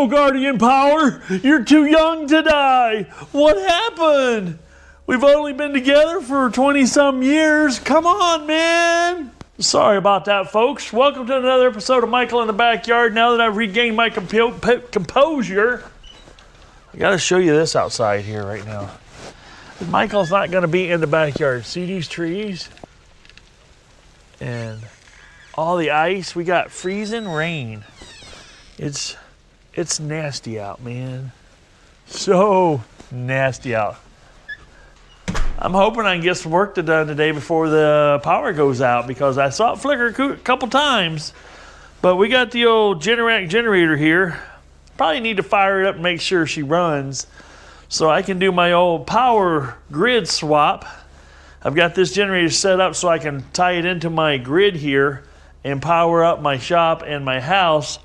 No, Guardian Power, you're too young to die. What happened? We've only been together for 20-some years. Come on, man. Sorry about that, folks. Welcome to another episode of Michael in the Backyard. Now that I've regained my composure, I got to show you this outside here right now. Michael's not going to be in the backyard. See these trees? And all the ice. We got freezing rain. It's nasty out, man. So nasty out. I'm hoping I can get some work done today before the power goes out, because I saw it flicker a couple times. But we got the old Generac generator here. Probably need to fire it up and make sure she runs so I can do my old power grid swap. I've got this generator set up so I can tie it into my grid here and power up my shop and my house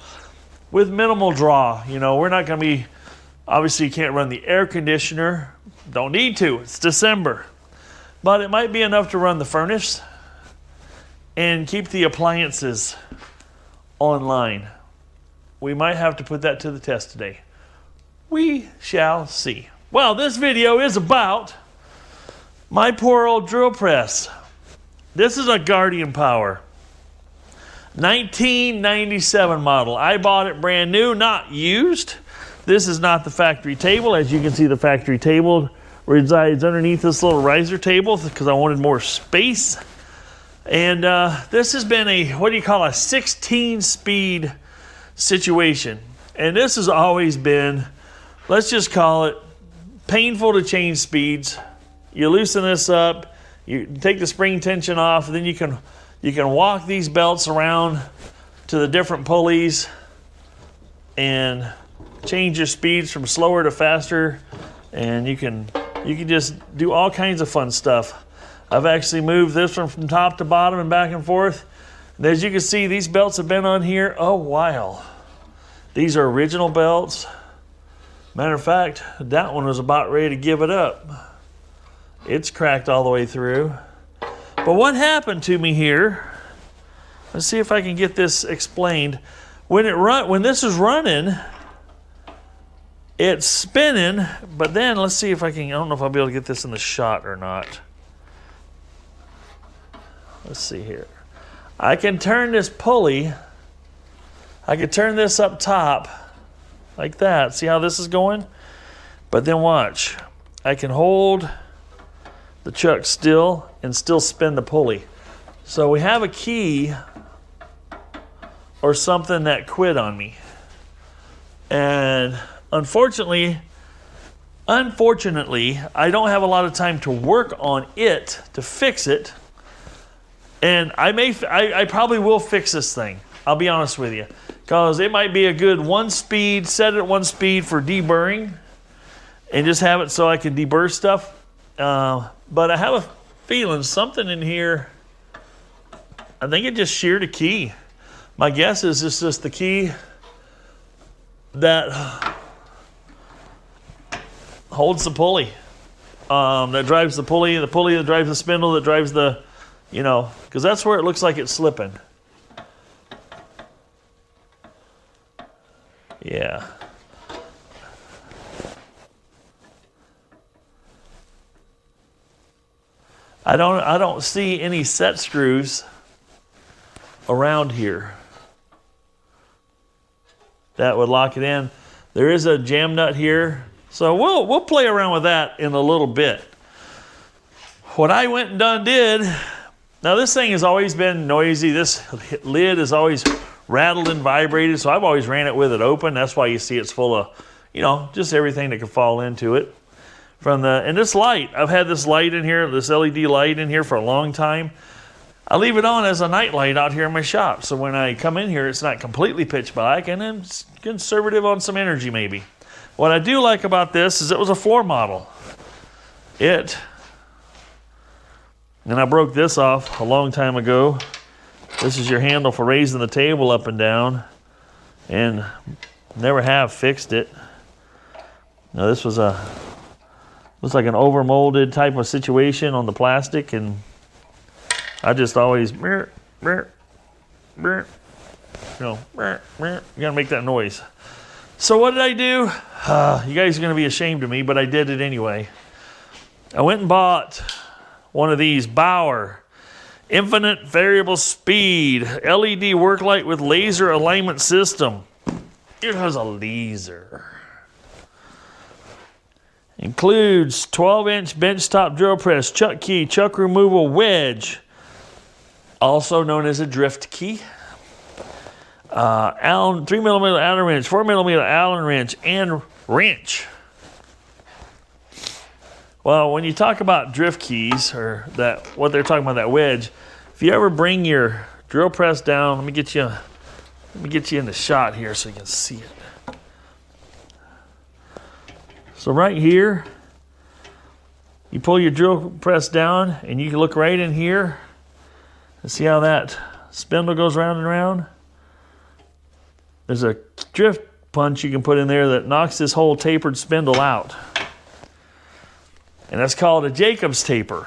with minimal draw. You know, we're not going to be, obviously you can't run the air conditioner. Don't need to, it's December. But it might be enough to run the furnace and keep the appliances online. We might have to put that to the test today. We shall see. Well, this video is about my poor old drill press. This is a Guardian Power. 1997 model. I bought it brand new, not used. This is not the factory table. As you can see, the factory table resides underneath this little riser table because I wanted more space. And this has been a, what do you call a 16-speed situation. And this has always been, let's just call it, painful to change speeds. You loosen this up, you take the spring tension off, and then you can walk these belts around to the different pulleys and change your speeds from slower to faster, and you can just do all kinds of fun stuff. I've actually moved this one from top to bottom and back and forth. And as you can see, these belts have been on here a while. These are original belts. Matter of fact, that one was about ready to give it up. It's cracked all the way through. But what happened to me here, let's see if I can get this explained. When this is running, it's spinning, but then let's see if I don't know if I'll be able to get this in the shot or not. Let's see here. I can turn this pulley, I can turn this up top like that. See how this is going? But then watch. I can hold the chuck still and still spin the pulley. So we have a key or something that quit on me. And unfortunately, I don't have a lot of time to work on it to fix it. And I probably will fix this thing. I'll be honest with you. Because it might be a good set it at one speed for deburring. And just have it so I can deburr stuff. But I have a feeling something in here, I think it just sheared a key. My guess is it's just the key that holds the pulley. That drives the pulley that drives the spindle, that drives the, because that's where it looks like it's slipping. Yeah. I don't see any set screws around here that would lock it in. There is a jam nut here, so we'll play around with that in a little bit. What I went and did, now this thing has always been noisy. This lid is always rattled and vibrated, so I've always ran it with it open. That's why you see it's full of, just everything that can fall into it. And this light, I've had this light in here, this LED light in here for a long time. I leave it on as a night light out here in my shop. So when I come in here, it's not completely pitch black, and then it's conservative on some energy maybe. What I do like about this is it was a floor model. And I broke this off a long time ago. This is your handle for raising the table up and down, and never have fixed it. Now this was looks like an overmolded type of situation on the plastic, and I just always, you gotta make that noise. So what did I do? You guys are going to be ashamed of me, but I did it anyway. I went and bought one of these Bauer Infinite Variable Speed LED work light with laser alignment system. It has a laser. Includes 12-inch benchtop drill press, chuck key, chuck removal wedge, also known as a drift key. 3mm Allen wrench, 4mm Allen wrench, and wrench. Well, when you talk about drift keys, or that what they're talking about, that wedge, if you ever bring your drill press down, let me get you in the shot here so you can see it. So right here, you pull your drill press down, and you can look right in here and see how that spindle goes round and round. There's a drift punch you can put in there that knocks this whole tapered spindle out. And that's called a Jacob's taper.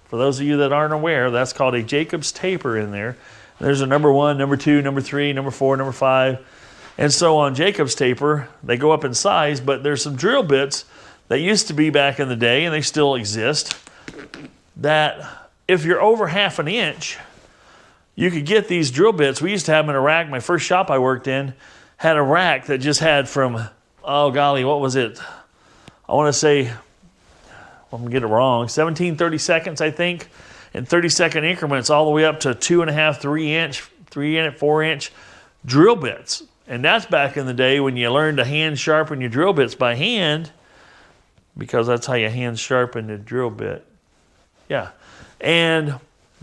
For those of you that aren't aware, that's called a Jacob's taper in there. There's a number 1, number 2, number 3, number 4, number 5. And so on Jacob's taper, they go up in size, but there's some drill bits that used to be back in the day, and they still exist, that if you're over 1/2 inch, you could get these drill bits. We used to have them in a rack. My first shop I worked in had a rack that just had from, oh golly, what was it? I want to say, I'm going to get it wrong, 17 30-seconds, I think, in 30-second increments all the way up to 2.5, 3-inch, 3-inch, 4-inch drill bits. And that's back in the day when you learned to hand sharpen your drill bits by hand, because that's how you hand sharpen the drill bit. Yeah. And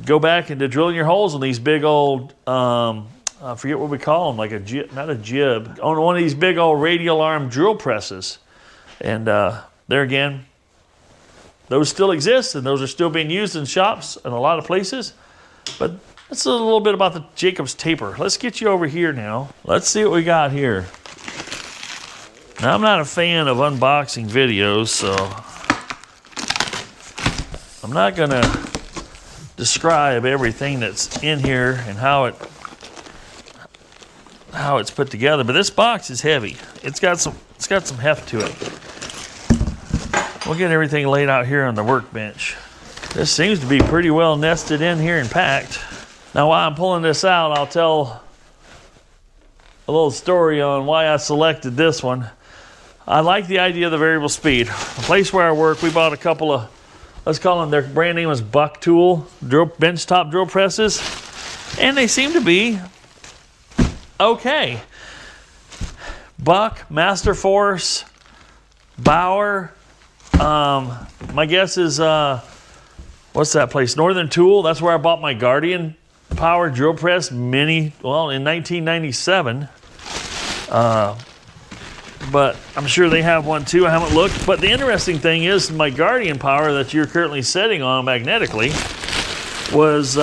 go back into drilling your holes on these big old, I forget what we call them, like a jib, not a jib, on one of these big old radial arm drill presses. And there again, those still exist, and those are still being used in shops in a lot of places. But that's a little bit about the Jacob's taper. Let's get you over here now. Let's see what we got here. Now, I'm not a fan of unboxing videos, so I'm not going to describe everything that's in here and how it's put together. But this box is heavy. It's got some heft to it. We'll get everything laid out here on the workbench. This seems to be pretty well nested in here and packed. Now, while I'm pulling this out, I'll tell a little story on why I selected this one. I like the idea of the variable speed. The place where I work, we bought a couple of, let's call them, their brand name was Buck Tool benchtop drill presses, and they seem to be okay. Buck, Master Force, Bauer. My guess is, what's that place? Northern Tool. That's where I bought my Guardian Power drill press mini, well, in 1997. But I'm sure they have one too. I haven't looked. But the interesting thing is, my Guardian Power that you're currently setting on magnetically was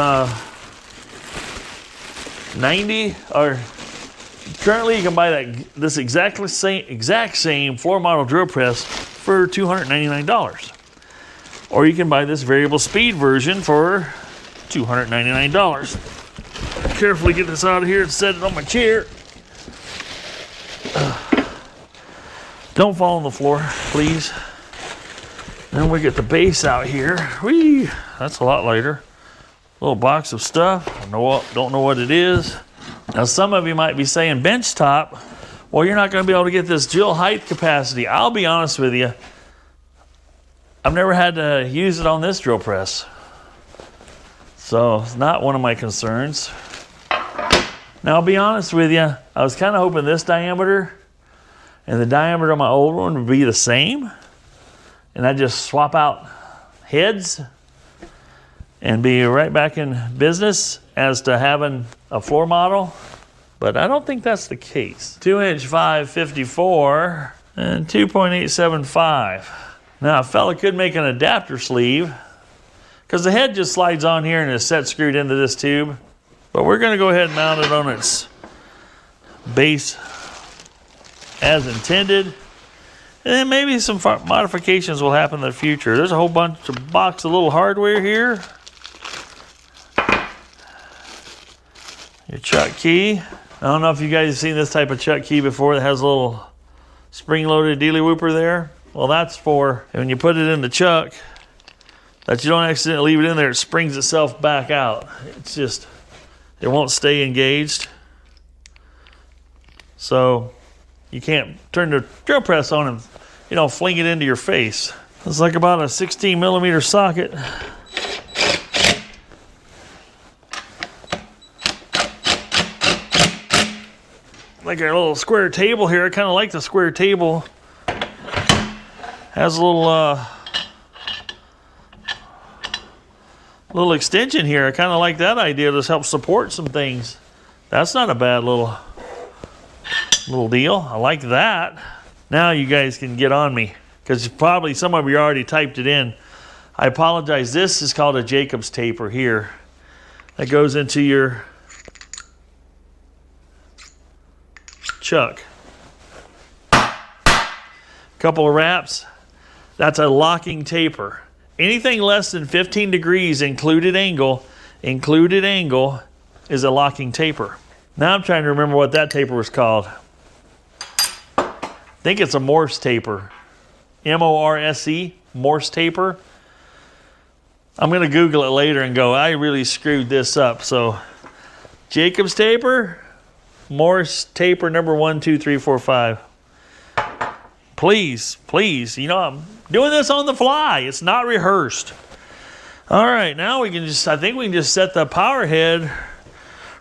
90, or currently you can buy this exact same floor model drill press for $299. Or you can buy this variable speed version for $299. Carefully get this out of here and set it on my chair. Don't fall on the floor, please. Then we get the base out here. Whee! That's a lot lighter. Little box of stuff. Don't know what it is. Now, some of you might be saying, benchtop, well, you're not going to be able to get this drill height capacity. I'll be honest with you. I've never had to use it on this drill press. So it's not one of my concerns. Now, I'll be honest with you. I was kind of hoping this diameter and the diameter of my old one would be the same. And I'd just swap out heads and be right back in business as to having a floor model. But I don't think that's the case. 2-inch 554 and 2.875. Now, a fella could make an adapter sleeve because the head just slides on here and is set screwed into this tube. But we're going to go ahead and mount it on its base as intended. And then maybe some modifications will happen in the future. There's a whole box of little hardware here. Your chuck key. I don't know if you guys have seen this type of chuck key before that has a little spring-loaded dealy whooper there. Well, that's for when you put it in the chuck, that you don't accidentally leave it in there, it springs itself back out. It's just, it won't stay engaged. So you can't turn the drill press on and, you know, fling it into your face. It's like about a 16 millimeter socket. Like a little square table here. I kind of like the square table. Has a little extension here. I kind of like that idea. This helps support some things. That's not a bad little deal. I like that. Now you guys can get on me, because probably some of you already typed it in. I apologize. This is called a Jacob's taper here. That goes into your chuck. Couple of wraps. That's a locking taper. Anything less than 15 degrees included angle is a locking taper. Now I'm trying to remember what that taper was called. I think it's a Morse taper. M-O-R-S-E, Morse taper. I'm going to Google it later and go, I really screwed this up. So Jacob's taper, Morse taper number 1, 2, 3, 4, 5. Please, please, you know, I'm doing this on the fly. It's not rehearsed. All right, now we can just, I think we can just set the power head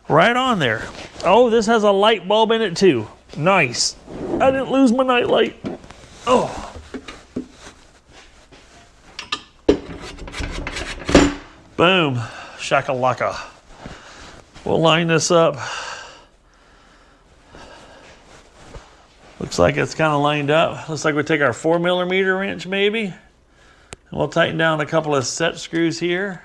right on there. Oh, this has a light bulb in it too. Nice. I didn't lose my night light. Oh. Boom. Shakalaka. We'll line this up. Looks like it's kind of lined up. Looks like we take our 4 millimeter wrench maybe. And we'll tighten down a couple of set screws here.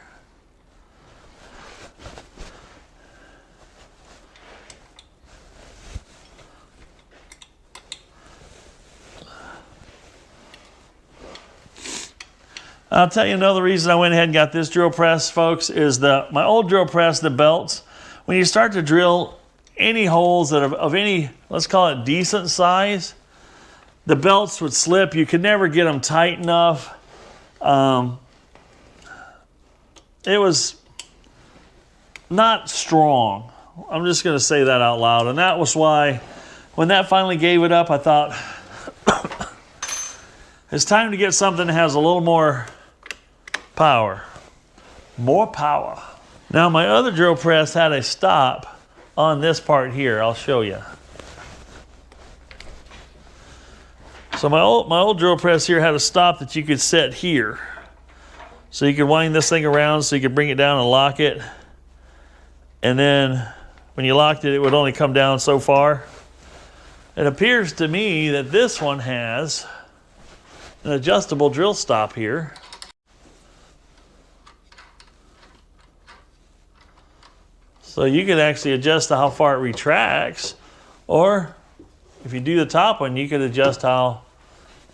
I'll tell you another reason I went ahead and got this drill press, folks, is my old drill press, the belts, when you start to drill any holes that are of any, let's call it decent size, the belts would slip. You could never get them tight enough. It was not strong. I'm just going to say that out loud. And that was why when that finally gave it up, I thought, it's time to get something that has a little more power. More power. Now my other drill press had a stop on this part here. I'll show you. So my old drill press here had a stop that you could set here. So you could wind this thing around so you could bring it down and lock it. And then when you locked it, it would only come down so far. It appears to me that this one has an adjustable drill stop here. So you could actually adjust how far it retracts, or if you do the top one, you could adjust how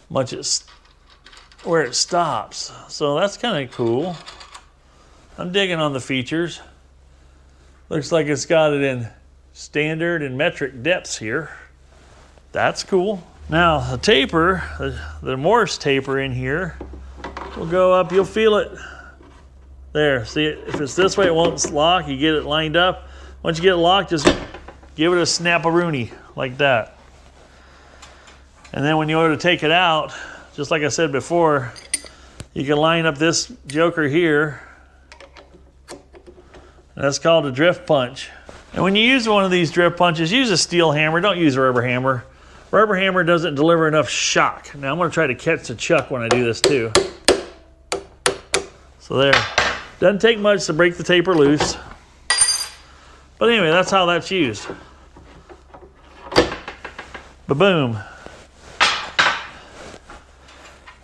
much where it stops. So that's kind of cool. I'm digging on the features. Looks like it's got it in standard and metric depths here. That's cool. Now the taper, the Morse taper in here, will go up, you'll feel it. There, see, if it's this way, it won't lock. You get it lined up. Once you get it locked, just give it a snap-a-rooney like that. And then when you go to take it out, just like I said before, you can line up this joker here. And that's called a drift punch. And when you use one of these drift punches, use a steel hammer. Don't use a rubber hammer. Rubber hammer doesn't deliver enough shock. Now I'm going to try to catch the chuck when I do this too. So there. Doesn't take much to break the taper loose. But anyway, that's how that's used. Ba-boom.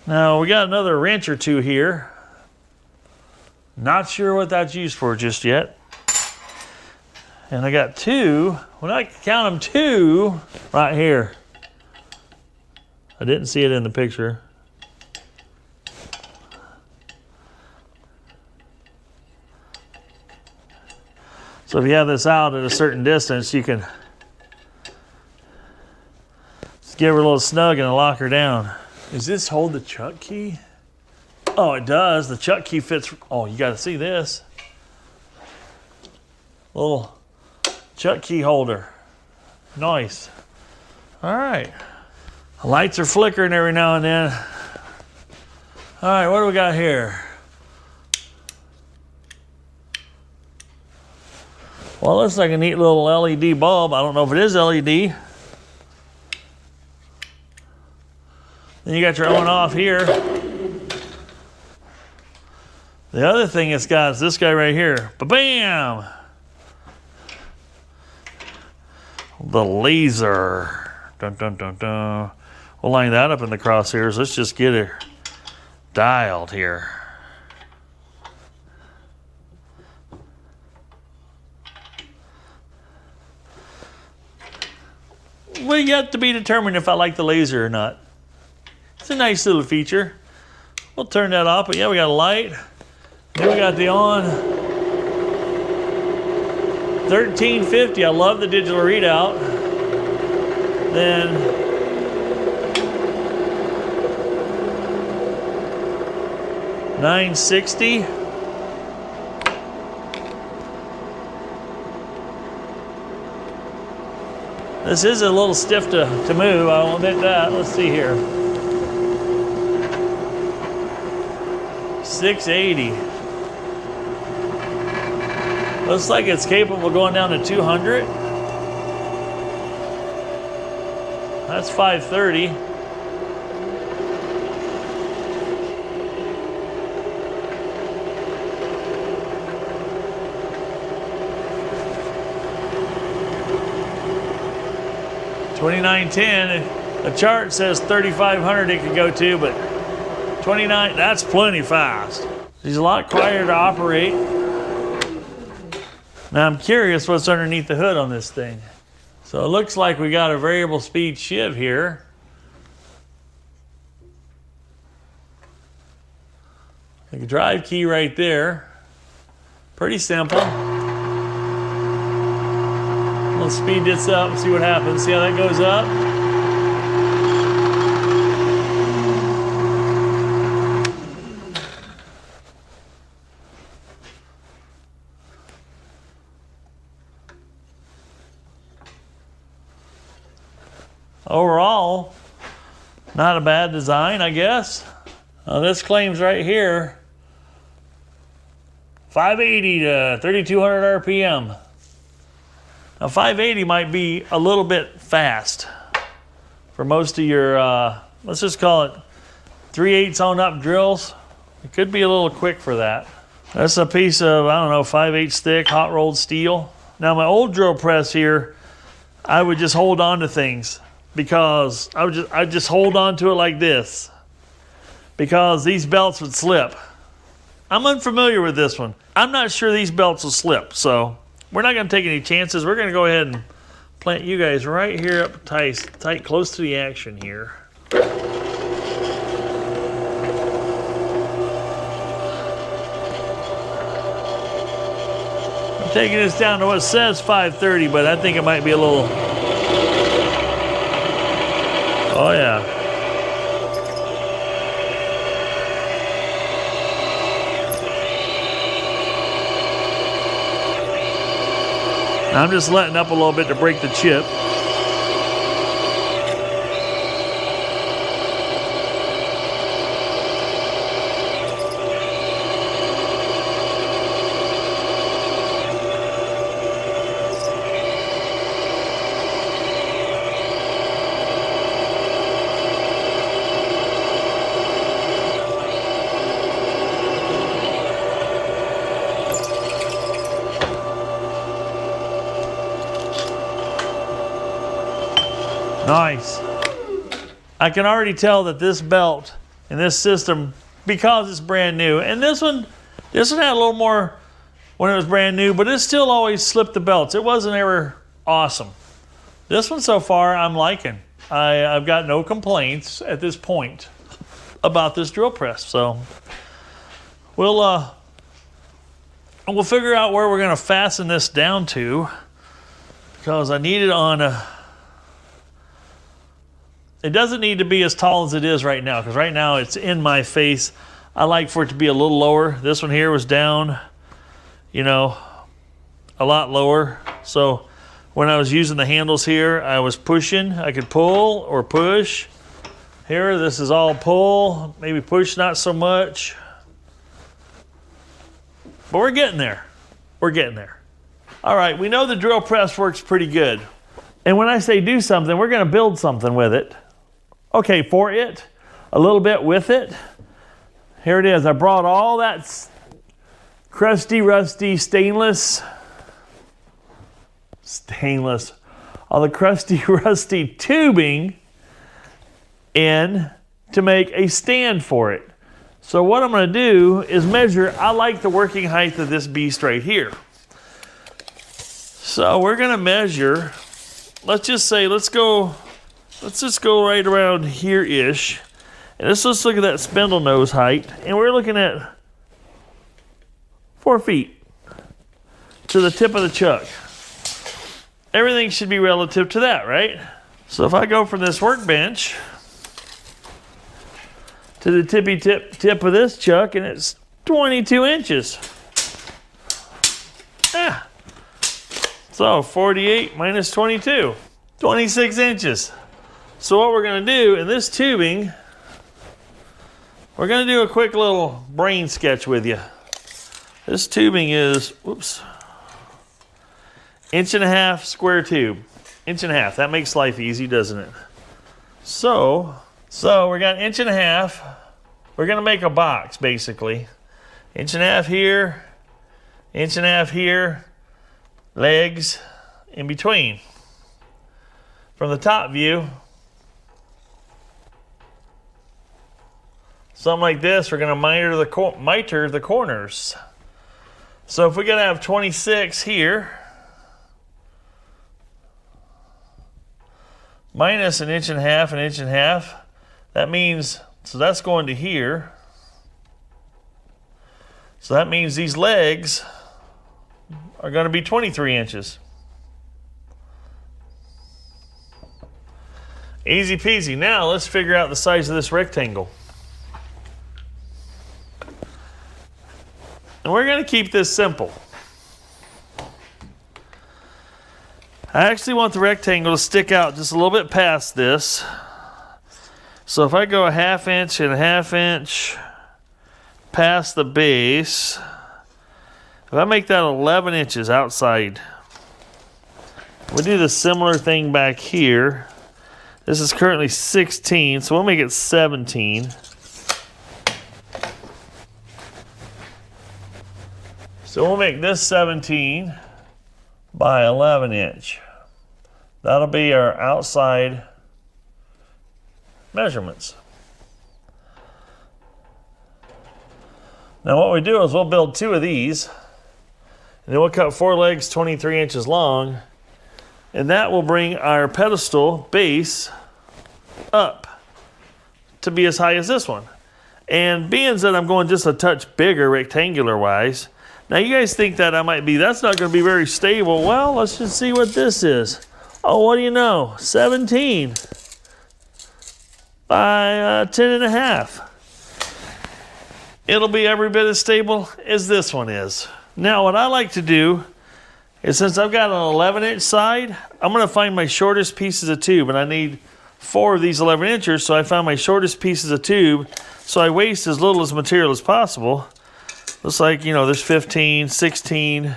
Now we got another wrench or two here. Not sure what that's used for just yet. And I got two, well I can count them, two right here. I didn't see it in the picture. So if you have this out at a certain distance, you can give her a little snug and lock her down. Does this hold the chuck key? Oh, it does. The chuck key fits. Oh, you got to see this. Little chuck key holder. Nice. All right. The lights are flickering every now and then. All right, what do we got here? Well, it looks like a neat little LED bulb. I don't know if it is LED. Then you got your on off here. The other thing it's got is this guy right here. Ba-bam! The laser. Dun, dun, dun, dun. We'll line that up in the crosshairs. Let's just get it dialed here. We yet to be determined if I like the laser or not. It's a nice little feature. We'll turn that off, but yeah, we got a light. Then we got the on. 1350, I love the digital readout. Then $960. This is a little stiff to move, I will admit that. Let's see here. 680. Looks like it's capable of going down to 200. That's 530. $29.10. The chart says 3,500 it could go to, but 29, that's plenty fast. He's a lot quieter to operate. Now I'm curious what's underneath the hood on this thing. So it looks like we got a variable speed shiv here. A drive key right there. Pretty simple. Let's speed this up and see what happens. See how that goes up? Overall, not a bad design, I guess. Now this claims right here 580 to 3,200 RPM. Now 580 might be a little bit fast for most of your, let's just call it 3/8 on up drills. It could be a little quick for that. That's a piece of, I don't know, 5/8 thick hot rolled steel. Now my old drill press here, I would just hold on to things because I'd just hold on to it like this because these belts would slip. I'm unfamiliar with this one. I'm not sure these belts will slip, so we're not going to take any chances. We're going to go ahead and plant you guys right here up tight close to the action here. I'm taking this down to what says 530, but I think it might be a little... Oh yeah. I'm just letting up a little bit to break the chip. Nice. I can already tell that this belt and this system, because it's brand new, and this one had a little more when it was brand new, but it still always slipped the belts. It wasn't ever awesome. This one so far I'm liking. I've got no complaints at this point about this drill press. So we'll figure out where we're gonna fasten this down to because I need it on a It doesn't need to be as tall as it is right now, because right now it's in my face. I like for it to be a little lower. This one here was down, you know, a lot lower. So when I was using the handles here, I was pushing. I could pull or push. Here, this is all pull, maybe push not so much. But we're getting there. We're getting there. All right, we know the drill press works pretty good. And when I say do something, we're gonna build something with it. Okay, for it, a little bit with it. Here it is. I brought all that crusty, rusty stainless, all the crusty, rusty tubing in to make a stand for it. So what I'm gonna do is measure. I like the working height of this beast right here. So we're gonna measure, let's just say, let's just go right around here-ish. And let's just look at that spindle nose height. And we're looking at 4 feet to the tip of the chuck. Everything should be relative to that, right? So if I go from this workbench to the tippy tip of this chuck, and it's 22 inches. Yeah. So 48 minus 22, 26 inches. So what we're gonna do in this tubing, we're gonna do a quick little brain sketch with you. This tubing is, whoops, 1.5 inch square tube. 1.5 inches, that makes life easy, doesn't it? So we got 1.5 inches. We're gonna make a box, basically. 1.5 inches here, 1.5 inches here, legs in between. From the top view, something like this, we're gonna miter the corners. So if we're gonna have 26 here, minus 1.5 inches, 1.5 inches, that means, so that's going to here. So that means these legs are going to be 23 inches. Easy peasy. Now let's figure out the size of this rectangle. And we're going to keep this simple. I actually want the rectangle to stick out just a little bit past this. So if I go 1/2 inch and 1/2 inch past the base, if I make that 11 inches outside, we'll do the similar thing back here. This is currently 16, so we'll make it 17. So we'll make this 17 by 11 inch. That'll be our outside measurements. Now what we do is we'll build 2 of these, and then we'll cut 4 legs 23 inches long, and that will bring our pedestal base up to be as high as this one. And being that I'm going just a touch bigger rectangular wise, now you guys think that that's not going to be very stable. Well, let's just see what this is. Oh, what do you know? 17 by 10.5. It'll be every bit as stable as this one is. Now what I like to do is, since I've got an 11 inch side, I'm going to find my shortest pieces of tube, and I need 4 of these 11 inchers, so I found my shortest pieces of tube, so I waste as little as material as possible. Looks like, you know, there's 15, 16,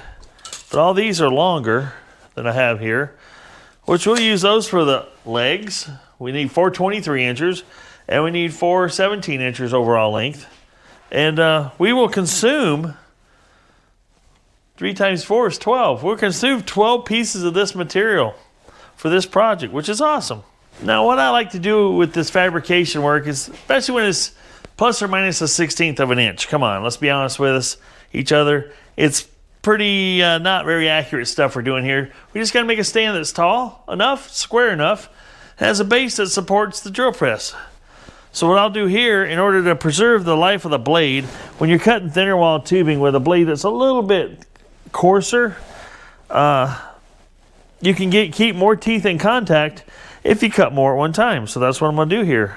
but all these are longer than I have here, which we'll use those for the legs. We need 4 23 inchers, and we need 4 17 inchers overall length. And we will consume 3 times 4 is 12. We'll consume 12 pieces of this material for this project, which is awesome. Now, what I like to do with this fabrication work is, especially when it's plus or minus 1/16 of an inch. Come on, let's be honest with each other. It's pretty not very accurate stuff we're doing here. We just got to make a stand that's tall enough, square enough, has a base that supports the drill press. So what I'll do here, in order to preserve the life of the blade, when you're cutting thinner wall tubing with a blade that's a little bit coarser, you can keep more teeth in contact, if you cut more at one time. So that's what I'm going to do here.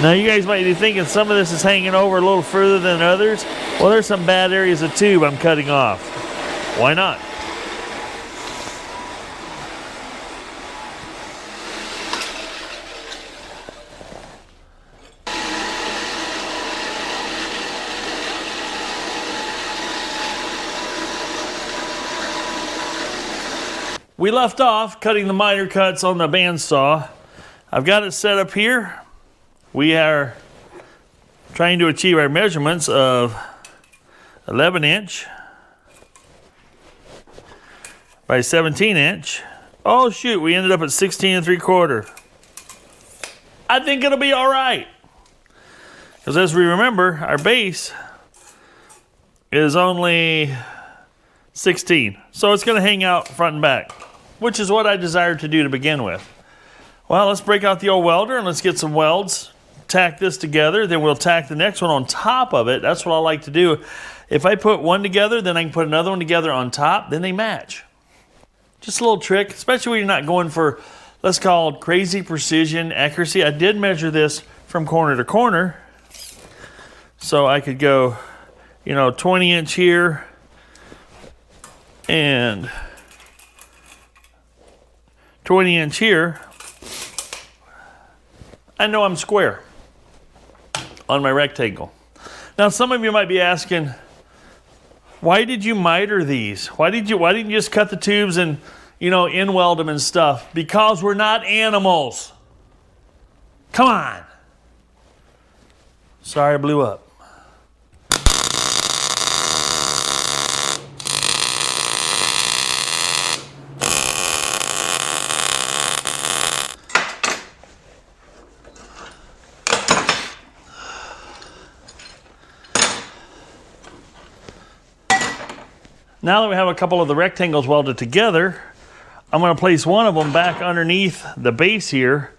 Now you guys might be thinking some of this is hanging over a little further than others. Well, there's some bad areas of tube I'm cutting off. Why not? We left off cutting the miter cuts on the bandsaw. I've got it set up here. We are trying to achieve our measurements of 11 inch by 17 inch. Oh shoot, we ended up at 16 3/4. I think it'll be all right. Because as we remember, our base is only 16. So it's gonna hang out front and back, which is what I desired to do to begin with. Well, let's break out the old welder and let's get some welds. Tack this together, then we'll tack the next one on top of it. That's what I like to do. If I put one together, then I can put another one together on top, then they match. Just a little trick, especially when you're not going for, let's call it crazy precision accuracy. I did measure this from corner to corner. So I could go, 20 inch here and 20 inch here. I know I'm square on my rectangle. Now some of you might be asking, why did you miter these? Why didn't you just cut the tubes and in weld them and stuff? Because we're not animals. Come on. Sorry I blew up. Now that we have a couple of the rectangles welded together, I'm going to place one of them back underneath the base here.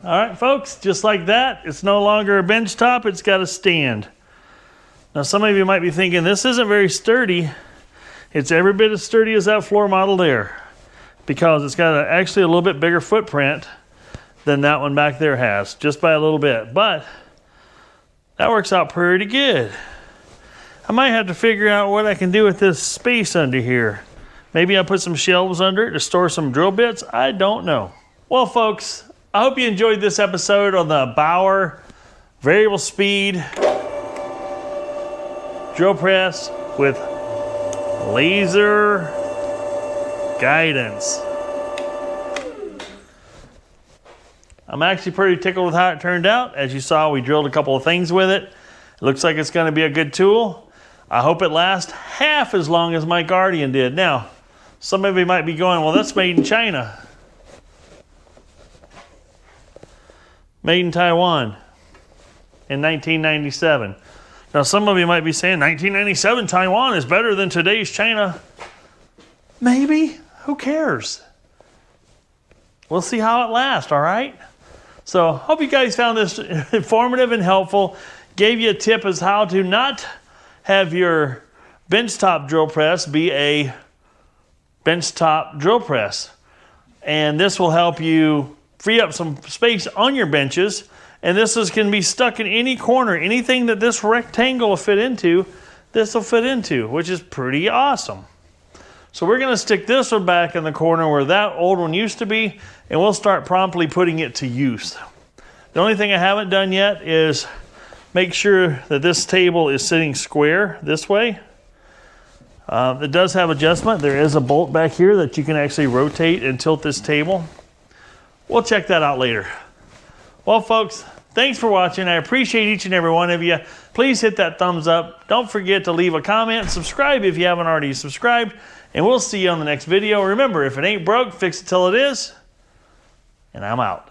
All right, folks, just like that, it's no longer a bench top, it's got a stand. Now, some of you might be thinking, this isn't very sturdy. It's every bit as sturdy as that floor model there, because it's got actually a little bit bigger footprint than that one back there has, just by a little bit. But that works out pretty good. I might have to figure out what I can do with this space under here. Maybe I'll put some shelves under it to store some drill bits. I don't know. Well, folks, I hope you enjoyed this episode on the Bauer variable speed drill press with laser guidance. I'm actually pretty tickled with how it turned out. As you saw, we drilled a couple of things with it. It looks like it's going to be a good tool. I hope it lasts half as long as my Guardian did. Now, some of you might be going, well, that's made in China. Made in Taiwan in 1997. Now, some of you might be saying 1997 Taiwan is better than today's China. Maybe. Who cares? We'll see how it lasts, all right? So, hope you guys found this informative and helpful. Gave you a tip as how to not have your benchtop drill press be a benchtop drill press. And this will help you free up some space on your benches. And this can be stuck in any corner. Anything that this rectangle will fit into, this will fit into, which is pretty awesome. So we're going to stick this one back in the corner where that old one used to be, and we'll start promptly putting it to use. The only thing I haven't done yet is make sure that this table is sitting square this way. It does have adjustment. There is a bolt back here that you can actually rotate and tilt this table. We'll check that out later. Well, folks, thanks for watching. I appreciate each and every one of you. Please hit that thumbs up. Don't forget to leave a comment. Subscribe if you haven't already subscribed. And we'll see you on the next video. Remember, if it ain't broke, fix it till it is. And I'm out.